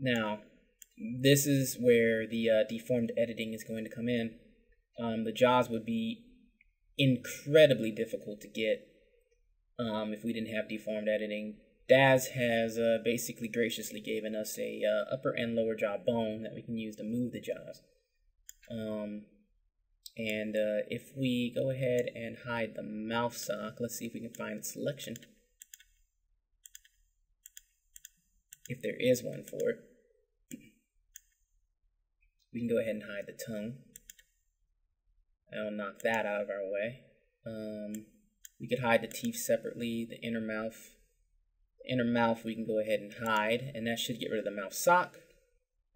Now, this is where the deformed editing is going to come in. The jaws would be incredibly difficult to get if we didn't have deformed editing. Daz has basically graciously given us a upper and lower jaw bone that we can use to move the jaws. If we go ahead and hide the mouth sock, let's see if we can find a selection. If there is one for it. We can go ahead and hide the tongue. I'll knock that out of our way. We could hide the teeth separately, the inner mouth. The inner mouth we can go ahead and hide, and that should get rid of the mouth sock.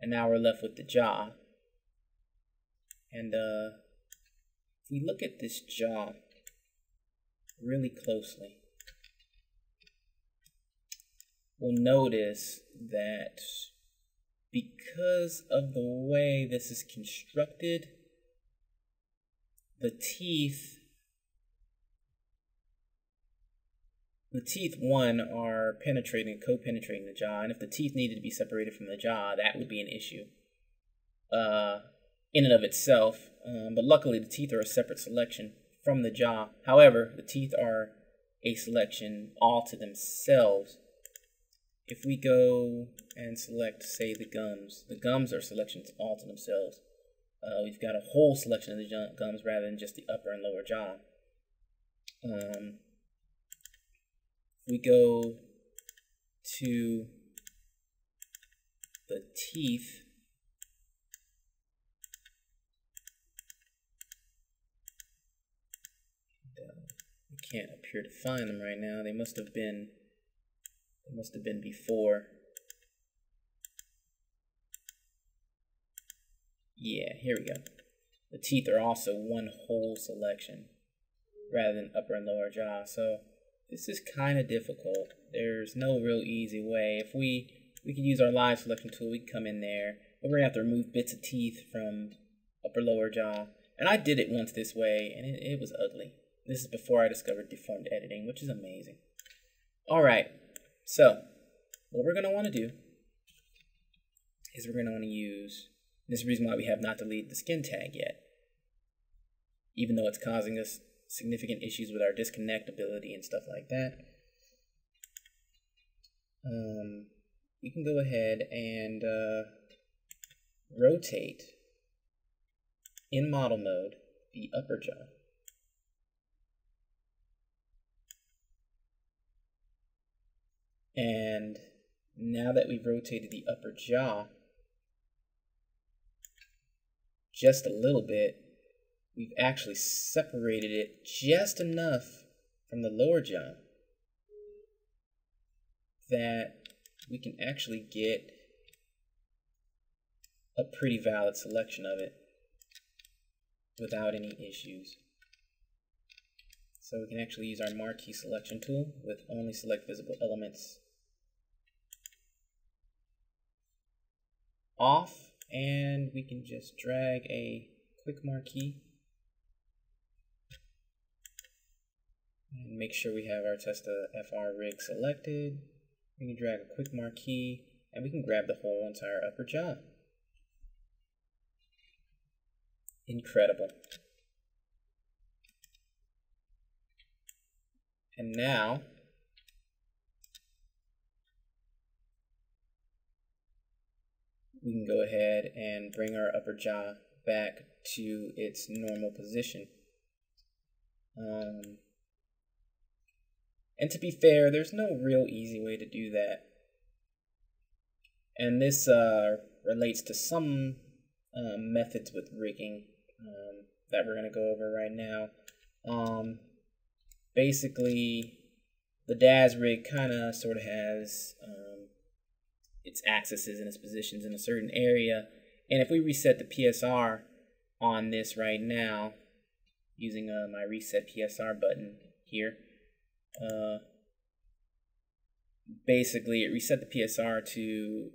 And now we're left with the jaw. And if we look at this jaw really closely, we'll notice that because of the way this is constructed, the teeth, one, are penetrating, co-penetrating the jaw, and if the teeth needed to be separated from the jaw, that would be an issue in and of itself. But luckily, the teeth are a separate selection from the jaw. However, the teeth are a selection all to themselves. If we go and select, say, the gums are selections all to themselves. We've got a whole selection of the gums rather than just the upper and lower jaw. If we go to the teeth, we can't appear to find them right now. They must have been before. Yeah, here we go. The teeth are also one whole selection rather than upper and lower jaw. So this is kind of difficult. There's no real easy way. If we could use our live selection tool, we can come in there, but we're gonna have to remove bits of teeth from upper lower jaw. And I did it once this way, and it was ugly. This is before I discovered deformed editing, which is amazing. All right, so what we're gonna want to do is we're gonna want to use, this is the reason why we have not deleted the skin tag yet, even though it's causing us significant issues with our disconnectability and stuff like that. We can go ahead and rotate in model mode the upper jaw. And now that we've rotated the upper jaw just a little bit, we've actually separated it just enough from the lower jaw that we can actually get a pretty valid selection of it without any issues. So we can actually use our marquee selection tool with only select visible elements off, and we can just drag a quick marquee and make sure we have our Testa FR rig selected. We can drag a quick marquee and we can grab the whole entire upper jaw. Incredible. And now we can go ahead and bring our upper jaw back to its normal position. And to be fair, there's no real easy way to do that. And this relates to some methods with rigging that we're going to go over right now. Basically, the DAS rig kind of sort of has its axes and its positions in a certain area. And if we reset the PSR on this right now, using my reset PSR button here, basically it reset the PSR to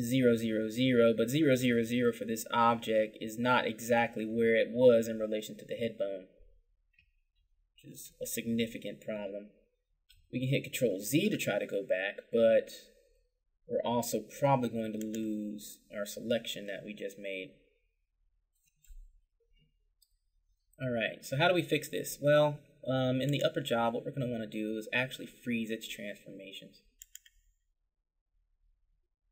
0, 0, 0, but 0, 0, 0 for this object is not exactly where it was in relation to the head bone, which is a significant problem. We can hit Control Z to try to go back, but we're also probably going to lose our selection that we just made. All right, so how do we fix this? Well, in the upper jaw, what we're going to want to do is actually freeze its transformations.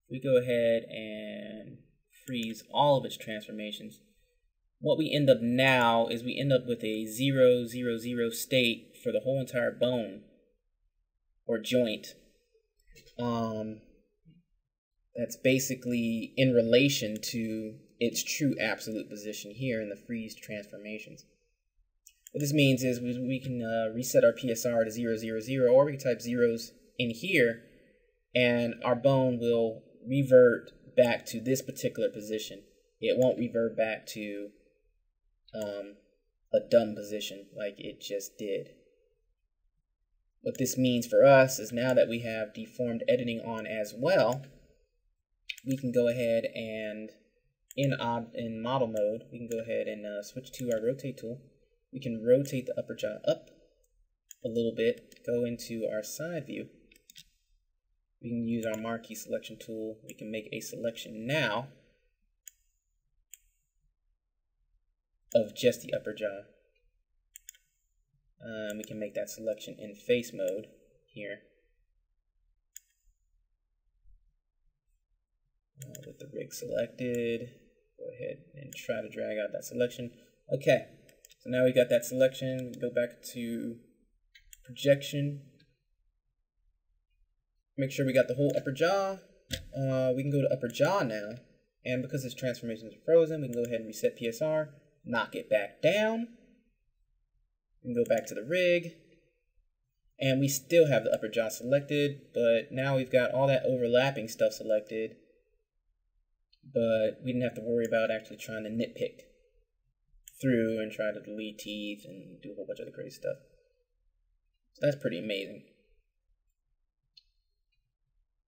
We go ahead and freeze all of its transformations. What we end up now is we end up with a 0, 0, 0 state for the whole entire bone or joint. That's basically in relation to its true absolute position here in the freeze transformations. What this means is we can reset our PSR to 0, 0, 0, or we can type zeros in here, and our bone will revert back to this particular position. It won't revert back to a dumb position like it just did. What this means for us is now that we have deformed editing on as well, we can go ahead and in model mode, we can go ahead and switch to our rotate tool. We can rotate the upper jaw up a little bit, go into our side view. We can use our marquee selection tool. We can make a selection now of just the upper jaw. We can make that selection in face mode here. With the rig selected, go ahead and try to drag out that selection. Okay, so now we got that selection. Go back to projection. Make sure we got the whole upper jaw. We can go to upper jaw now, and because this transformation is frozen, we can go ahead and reset PSR, knock it back down. We can go back to the rig, and we still have the upper jaw selected, but now we've got all that overlapping stuff selected, but we didn't have to worry about actually trying to nitpick through and try to delete teeth and do a whole bunch of other crazy stuff. So that's pretty amazing.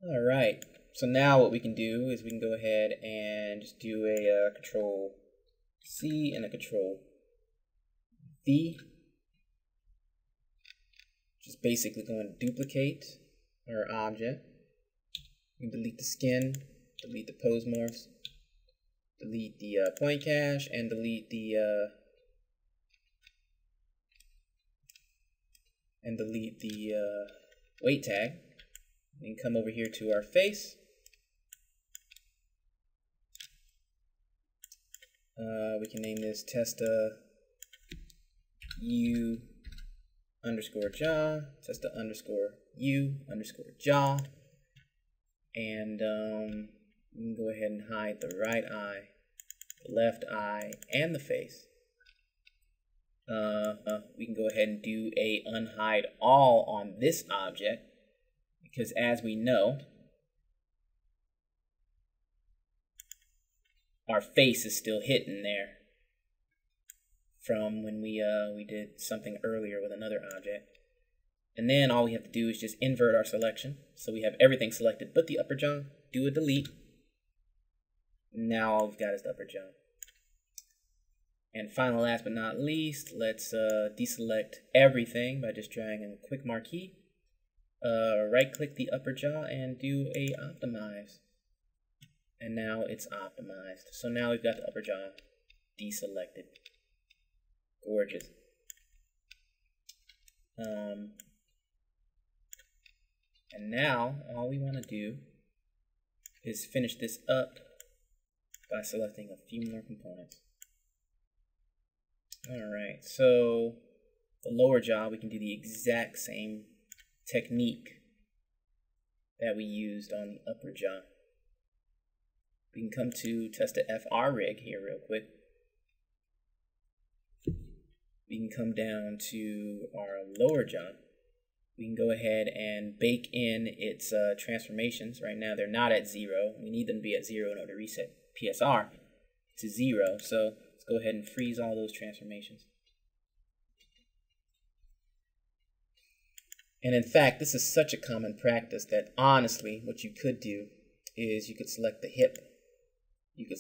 All right, so now what we can do is we can go ahead and just do a Control C and a Control V. Just basically going to duplicate our object. We can delete the skin, delete the pose morphs, delete the point cache, and delete the weight tag. We can come over here to our face. We can name this Testa U underscore jaw, Testa underscore U underscore jaw, and we can go ahead and hide the right eye, the left eye, and the face. We can go ahead and do a unhide all on this object, because as we know, our face is still hidden there from when we did something earlier with another object. And then all we have to do is just invert our selection. So we have everything selected but the upper jaw, do a delete. Now all we've got is the upper jaw. And finally, last but not least, let's deselect everything by just dragging a quick marquee. Right click the upper jaw and do a optimize. And now it's optimized. So now we've got the upper jaw deselected. Gorgeous. And now all we want to do is finish this up by selecting a few more components. Alright, so the lower jaw, we can do the exact same technique that we used on the upper jaw. We can come to Testa FR rig here real quick. We can come down to our lower jaw. We can go ahead and bake in its transformations. Right now they're not at 0. We need them to be at 0 in order to reset PSR to 0. So let's go ahead and freeze all those transformations. And in fact, this is such a common practice that honestly, what you could do is you could select the hip. You could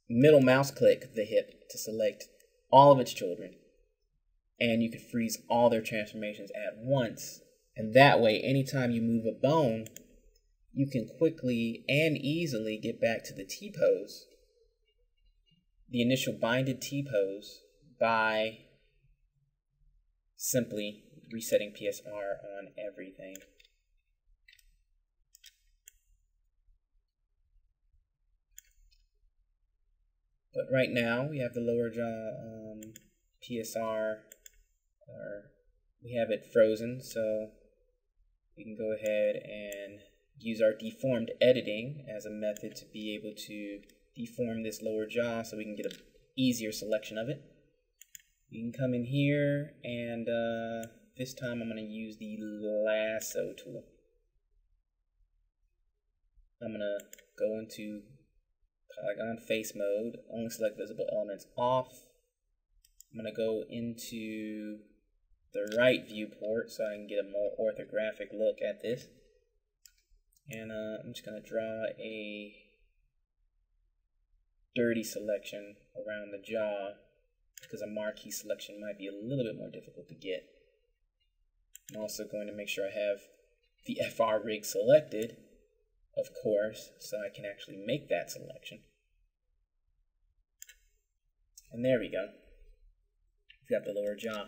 middle mouse click the hip to select all of its children. And you could freeze all their transformations at once. And that way, anytime you move a bone, you can quickly and easily get back to the T-pose, the initial binded T-pose, by simply resetting PSR on everything. But right now we have the lower jaw PSR, or we have it frozen, so we can go ahead and use our deformed editing as a method to be able to deform this lower jaw so we can get an easier selection of it. We can come in here and this time I'm going to use the lasso tool. I'm going to go into polygon face mode, only select visible elements off. I'm going to go into the right viewport so I can get a more orthographic look at this. And I'm just going to draw a dirty selection around the jaw because a marquee selection might be a little bit more difficult to get. I'm also going to make sure I have the FR rig selected, of course, so I can actually make that selection. And there we go. We've got the lower jaw.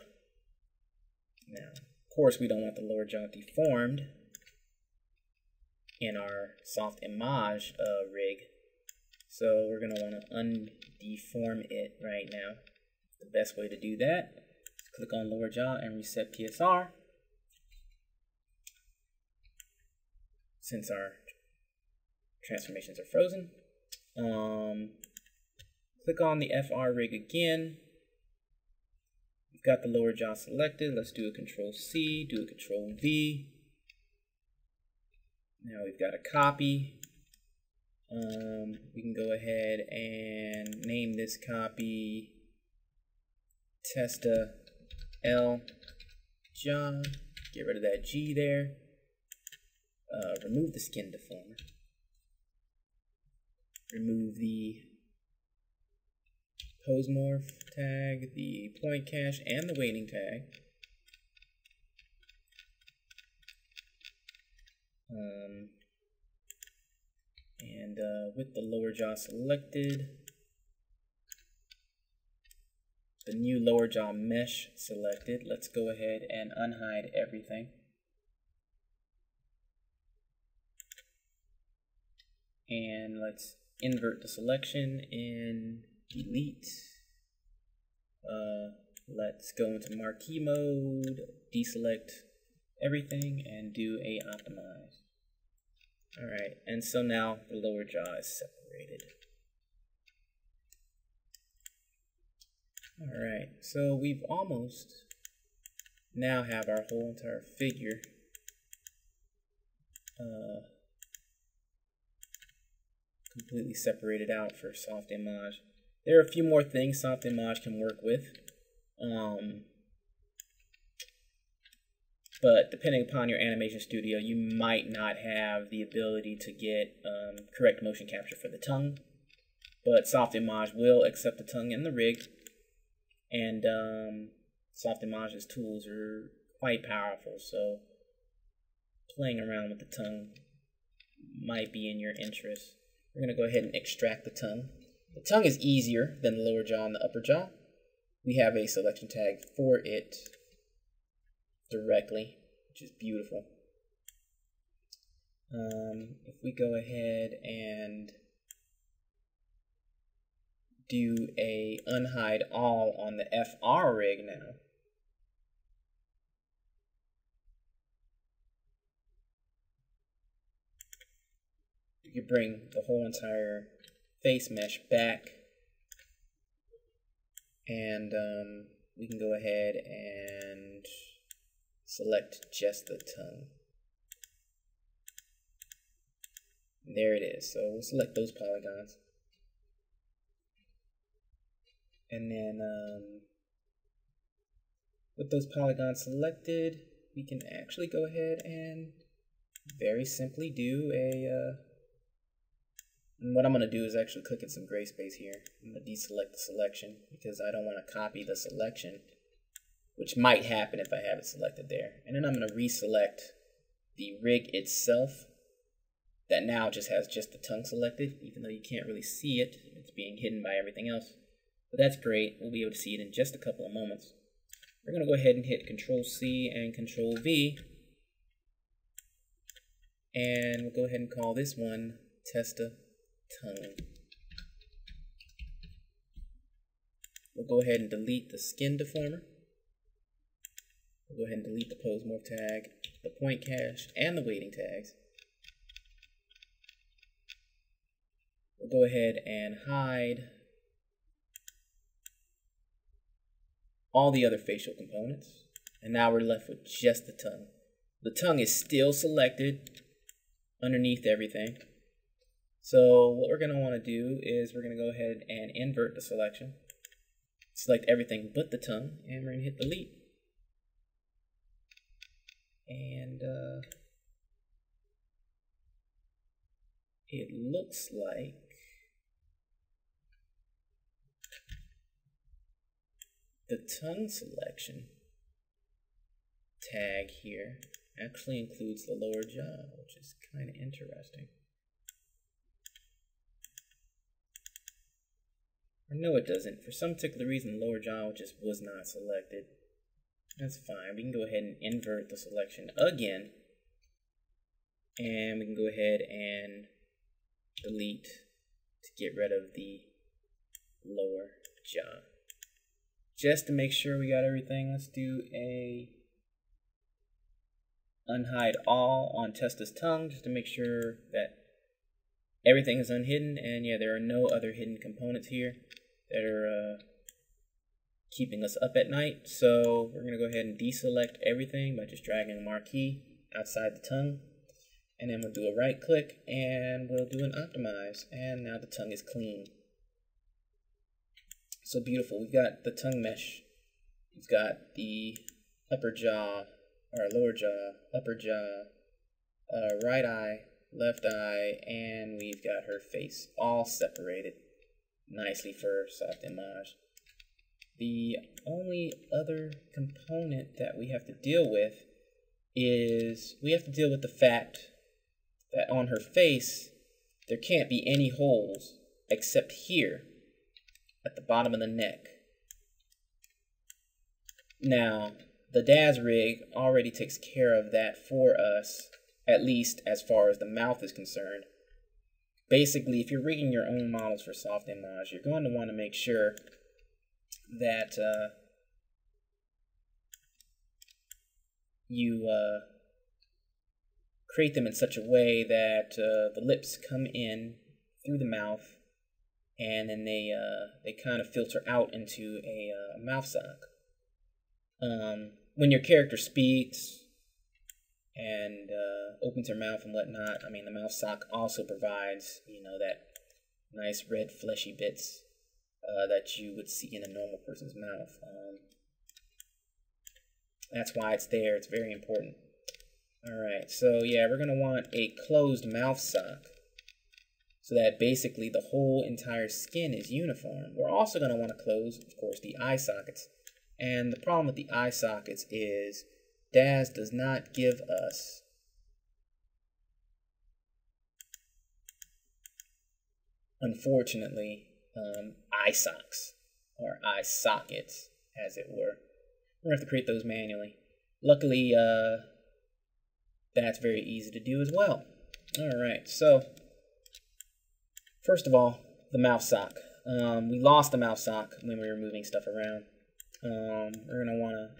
Now, of course, we don't want the lower jaw deformed in our soft image rig, so we're going to want to undeform it right now. The best way to do that is click on lower jaw and reset PSR. Since our transformations are frozen, click on the FR rig again. We've got the lower jaw selected. Let's do a Control C, do a Control V. Now we've got a copy. We can go ahead and name this copy Testa L jaw. Get rid of that G there. Remove the skin deformer. Remove the pose morph tag, the point cache, and the weighting tag. With the lower jaw selected, the new lower jaw mesh selected, let's go ahead and unhide everything. And let's invert the selection in delete. Let's go into marquee mode, deselect everything, and do a optimize. Alright, and so now the lower jaw is separated. Alright, so we've almost now have our whole entire figure completely separated out for soft image. There are a few more things soft image can work with, but depending upon your animation studio, you might not have the ability to get correct motion capture for the tongue, but soft image will accept the tongue and the rig, and soft image's tools are quite powerful, so playing around with the tongue might be in your interest. We're going to go ahead and extract the tongue. The tongue is easier than the lower jaw and the upper jaw. We have a selection tag for it directly, which is beautiful. If we go ahead and do a unhide all on the FR rig now, you can bring the whole entire face mesh back, and we can go ahead and select just the tongue. And there it is. So we'll select those polygons, and then with those polygons selected, we can actually go ahead and very simply do a and what I'm going to do is actually click in some gray space here. I'm going to deselect the selection because I don't want to copy the selection, which might happen if I have it selected there. And then I'm going to reselect the rig itself that now just has just the tongue selected, even though you can't really see it. It's being hidden by everything else. But that's great. We'll be able to see it in just a couple of moments. We're going to go ahead and hit Control-C and Control-V. And we'll go ahead and call this one Testa Tongue. We'll go ahead and delete the skin deformer. We'll go ahead and delete the pose morph tag, the point cache, and the weighting tags. We'll go ahead and hide all the other facial components. And now we're left with just the tongue. The tongue is still selected underneath everything. So what we're going to want to do is we're going to go ahead and invert the selection. Select everything but the tongue, and we're going to hit delete. And it looks like the tongue selection tag here actually includes the lower jaw, which is kind of interesting. Or no, it doesn't. For some particular reason, the lower jaw just was not selected. That's fine. We can go ahead and invert the selection again. And we can go ahead and delete to get rid of the lower jaw. Just to make sure we got everything, let's do a unhide all on Testa's tongue, just to make sure that everything is unhidden. And yeah, there are no other hidden components here that are keeping us up at night. So we're going to go ahead and deselect everything by just dragging a marquee outside the tongue. And then we'll do a right click and we'll do an optimize. And now the tongue is clean. So beautiful. We've got the tongue mesh. We've got the upper jaw, or lower jaw, upper jaw, right eye, left eye, and we've got her face all separated nicely for soft image. The only other component that we have to deal with is we have to deal with the fact that on her face there can't be any holes except here at the bottom of the neck. Now, the DAZ rig already takes care of that for us, at least as far as the mouth is concerned. Basically, if you're rigging your own models for soft image, you're going to want to make sure that you create them in such a way that the lips come in through the mouth, and then they kind of filter out into a mouth sock. When your character speaks and opens her mouth and whatnot, I mean, the mouth sock also provides, you know, that nice red fleshy bits that you would see in a normal person's mouth. That's why it's there. It's very important. Alright, so yeah, we're going to want a closed mouth sock so that basically the whole entire skin is uniform. We're also going to want to close, of course, the eye sockets. And the problem with the eye sockets is DAZ does not give us unfortunately eye socks, or eye sockets, as it were. We're going to have to create those manually. Luckily, that's very easy to do as well. Alright, so first of all, the mouth sock. We lost the mouth sock when we were moving stuff around. We're going to want to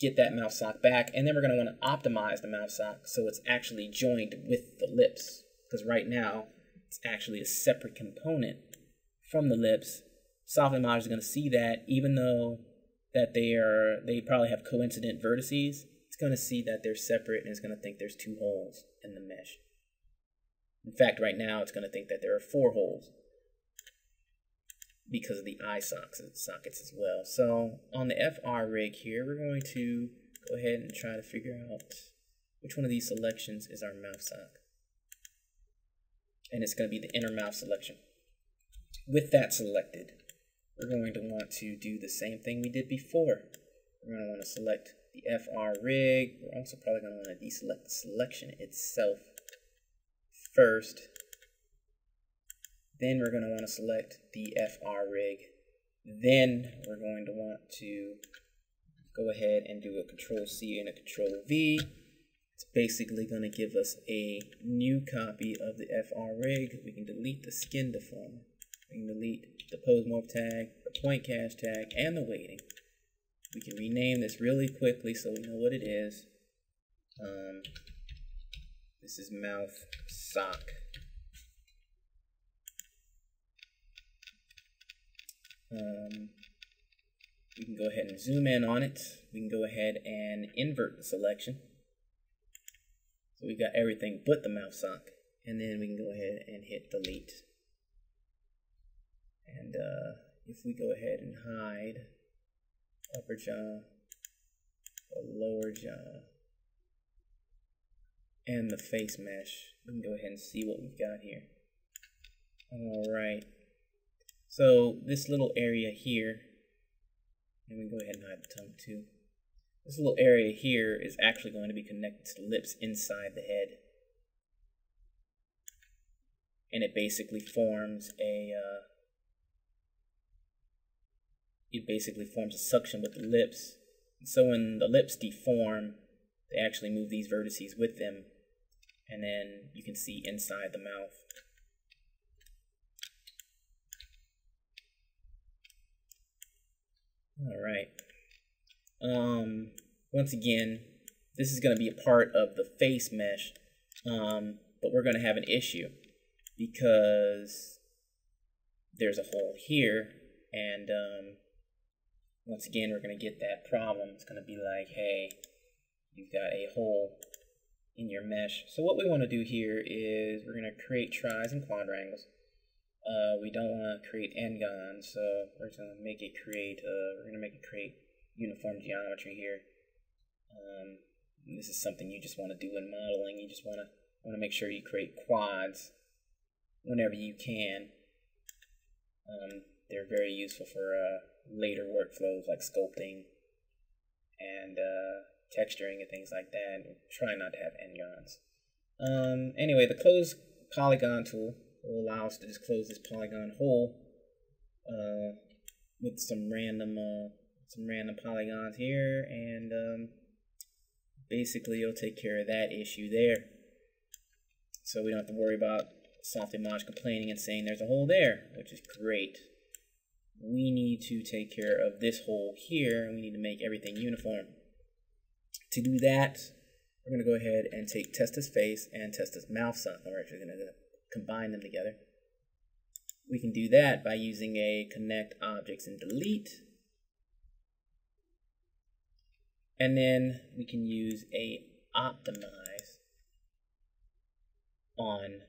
get that mouth sock back, and then we're going to want to optimize the mouth sock so it's actually joined with the lips, because right now it's actually a separate component from the lips. Soft image is going to see that, even though that they probably have coincident vertices. It's going to see that they're separate, and it's going to think there's 2 holes in the mesh. In fact, right now it's going to think that there are 4 holes because of the eye sockets as well. So on the FR rig here, we're going to go ahead and try to figure out which one of these selections is our mouth sock. And it's going to be the inner mouth selection. With that selected, we're going to want to do the same thing we did before. We're going to want to select the FR rig. We're also probably going to want to deselect the selection itself first. Then we're going to want to select DFR rig. Then we're going to want to go ahead and do a Control C and a Control V. It's basically going to give us a new copy of the FR rig. We can delete the skin deformer. We can delete the pose morph tag, the point cache tag, and the weighting. We can rename this really quickly so we know what it is. This is mouth sock. We can go ahead and zoom in on it. We can go ahead and invert the selection. So we've got everything but the mouth sock. And then we can go ahead and hit delete. And if we go ahead and hide upper jaw, the lower jaw, and the face mesh, we can go ahead and see what we've got here. Alright. So this little area here, and we can go ahead and hide the tongue too. This little area here is actually going to be connected to the lips inside the head. And it basically forms a suction with the lips. And so when the lips deform, they actually move these vertices with them, and then you can see inside the mouth. Alright. Once again, this is going to be a part of the face mesh, but we're going to have an issue because there's a hole here, and once again, we're going to get that problem. It's going to be like, hey, you've got a hole in your mesh. So what we want to do here is we're going to create tris and quadrangles. We don't want to create n-gons, so we're going to make it create. Uniform geometry here. This is something you just want to do in modeling. You just want to make sure you create quads whenever you can. They're very useful for later workflows like sculpting and texturing and things like that. Try not to have n-gons. Anyway, the close polygon tool will allow us to just close this polygon hole with some random polygons here, and basically it'll take care of that issue there. So we don't have to worry about Softimage complaining and saying there's a hole there, which is great. We need to take care of this hole here, and we need to make everything uniform. To do that, we're going to go ahead and take Testa's face and Testa's mouth sock, and we're actually going to combine them together. We can do that by using a connect objects and delete. And then we can use a optimize on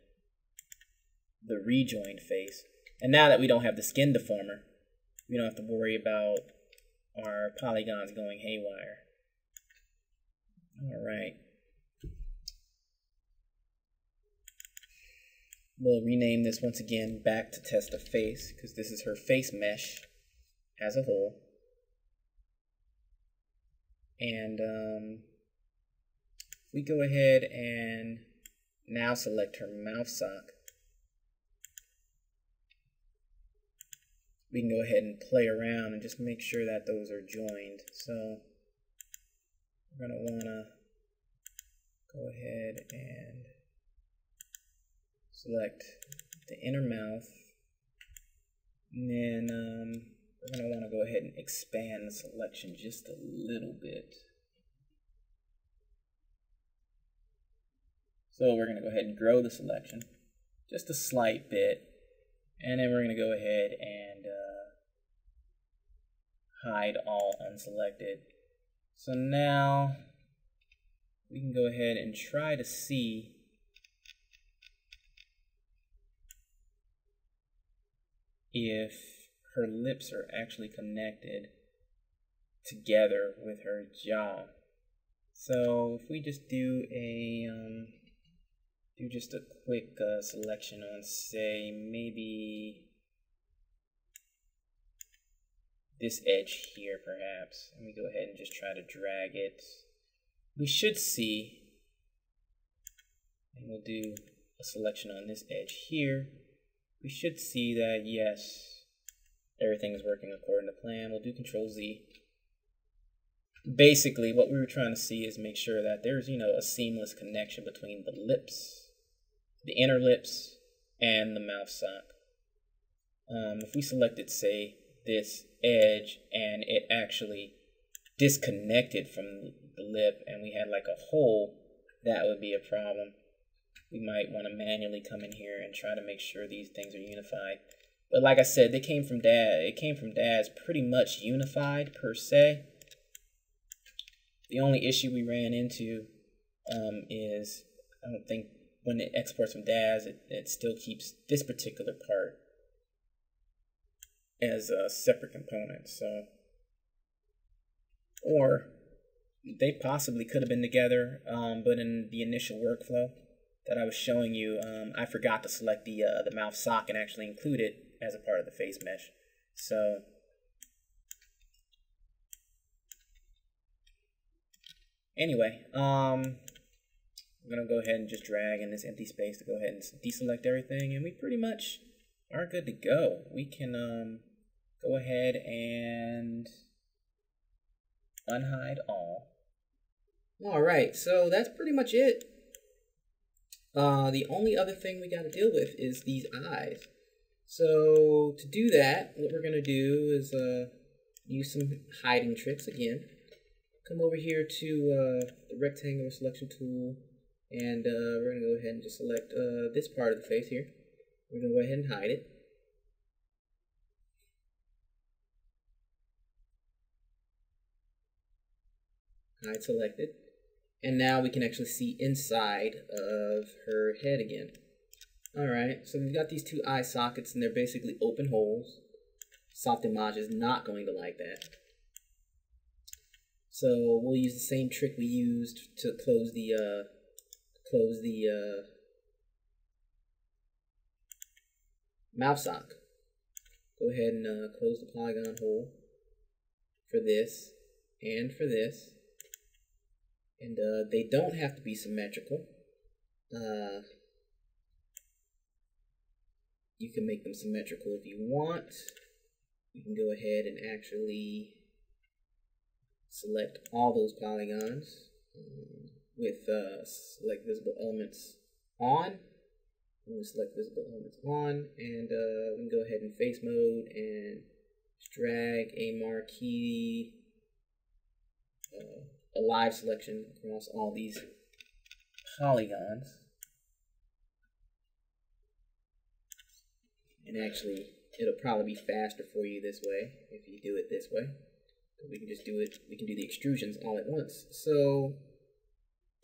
the rejoined face. And now that we don't have the skin deformer, we don't have to worry about our polygons going haywire. Alright. We'll rename this once again back to Testa Face, because this is her face mesh as a whole. And we go ahead and now select her mouth sock. We can go ahead and play around and just make sure that those are joined. So we're going to want to go ahead and select the inner mouth, and then we're going to want to go ahead and expand the selection just a little bit. So we're going to go ahead and grow the selection just a slight bit, and then we're going to go ahead and hide all unselected. So now we can go ahead and try to see if her lips are actually connected together with her jaw. So if we just do a quick selection on, say, maybe this edge here perhaps, and we go ahead and just try to drag it, we should see, and we'll do a selection on this edge here, we should see that, yes, everything is working according to plan. We'll do Control Z. Basically, what we were trying to see is make sure that there's, a seamless connection between the lips, the inner lips, and the mouth sock. If we selected, say, this edge and it actually disconnected from the lip and we had like a hole, that would be a problem. We might want to manually come in here and try to make sure these things are unified. But like I said, it came from Dad's pretty much unified per se. The only issue we ran into is I don't think when it exports from Dad's, it still keeps this particular part as a separate component. So, or they possibly could have been together, but in the initial workflow that I was showing you, I forgot to select the mouth sock and actually include it as a part of the face mesh. So anyway, I'm gonna go ahead and just drag in this empty space to go ahead and deselect everything, and we pretty much are good to go. We can go ahead and unhide all. All right, so that's pretty much it. The only other thing we got to deal with is these eyes. So to do that, what we're gonna do is use some hiding tricks again. Come over here to the rectangular selection tool, and we're gonna go ahead and just select this part of the face here. We're gonna go ahead and hide it. Hide selected. And now we can actually see inside of her head again. Alright, so we've got these two eye sockets and they're basically open holes. Softimage is not going to like that. So we'll use the same trick we used to close the mouth sock. Go ahead and close the polygon hole for this and for this. And they don't have to be symmetrical. You can make them symmetrical if you want. You can go ahead and actually select all those polygons with select visible elements on. We'll select visible elements on, and we can go ahead in face mode and drag a marquee a live selection across all these polygons. And actually, it'll probably be faster for you this way if you do it this way. We can just do it, we can do the extrusions all at once. So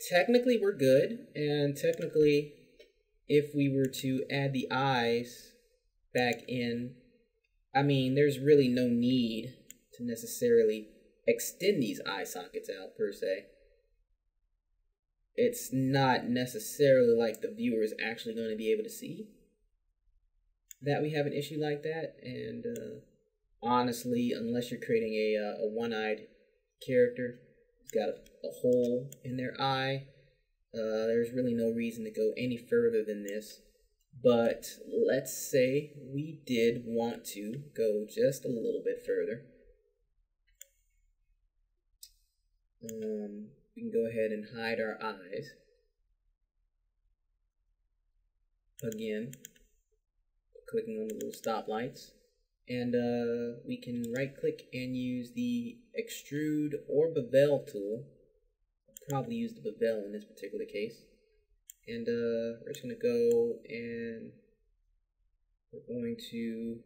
technically we're good, and technically if we were to add the eyes back in, I mean, there's really no need to necessarily extend these eye sockets out per se. It's not necessarily like the viewer is actually going to be able to see that we have an issue like that. And honestly, unless you're creating a one-eyed character who's got a hole in their eye, there's really no reason to go any further than this. But let's say we did want to go just a little bit further. We can go ahead and hide our eyes. Again, clicking on the little stoplights. And we can right click and use the extrude or bevel tool. I'll probably use the bevel in this particular case. And we're just going to go and we're going to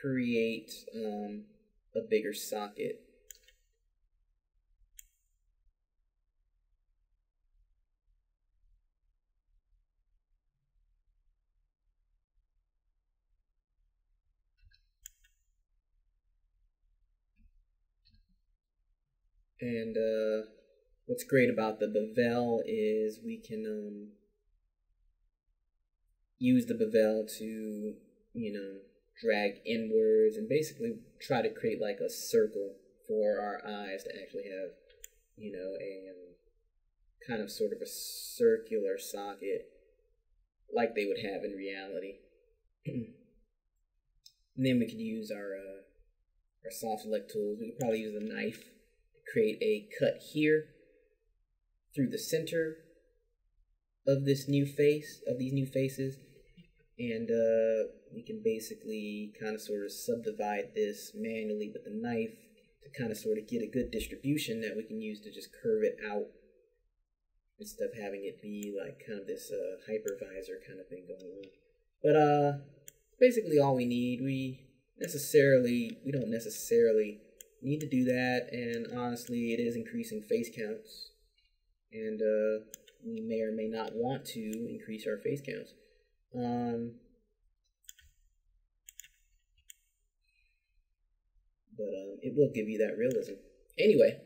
create a bigger socket. And what's great about the bevel is we can use the bevel to, drag inwards and basically try to create like a circle for our eyes to actually have, you know, a kind of sort of a circular socket like they would have in reality. And then we could use our soft select tools. We could probably use a knife to create a cut here through the center of this new face, of these new faces, and we can basically kind of sort of subdivide this manually with the knife to kind of sort of get a good distribution that we can use to just curve it out instead of having it be like kind of this hypervisor kind of thing going on. But basically all we need. We don't necessarily need to do that, and honestly it is increasing face counts, and we may or may not want to increase our face counts. But it will give you that realism. Anyway,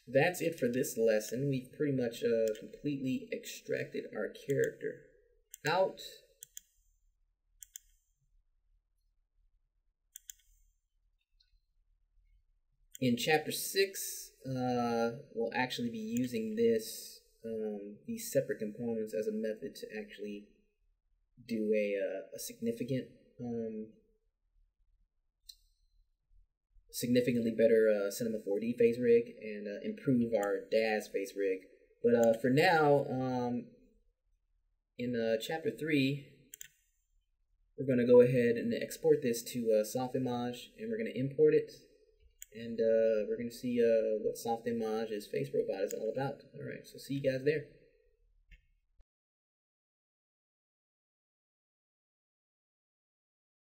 that's it for this lesson. We've pretty much completely extracted our character out. In chapter 6, we'll actually be using these separate components as a method to actually do a significantly better Cinema 4D face rig and improve our DAZ face rig. But for now, in chapter 3, we're going to go ahead and export this to Softimage, and we're going to import it. And we're going to see what Softimage's face robot is all about. Alright, so see you guys there.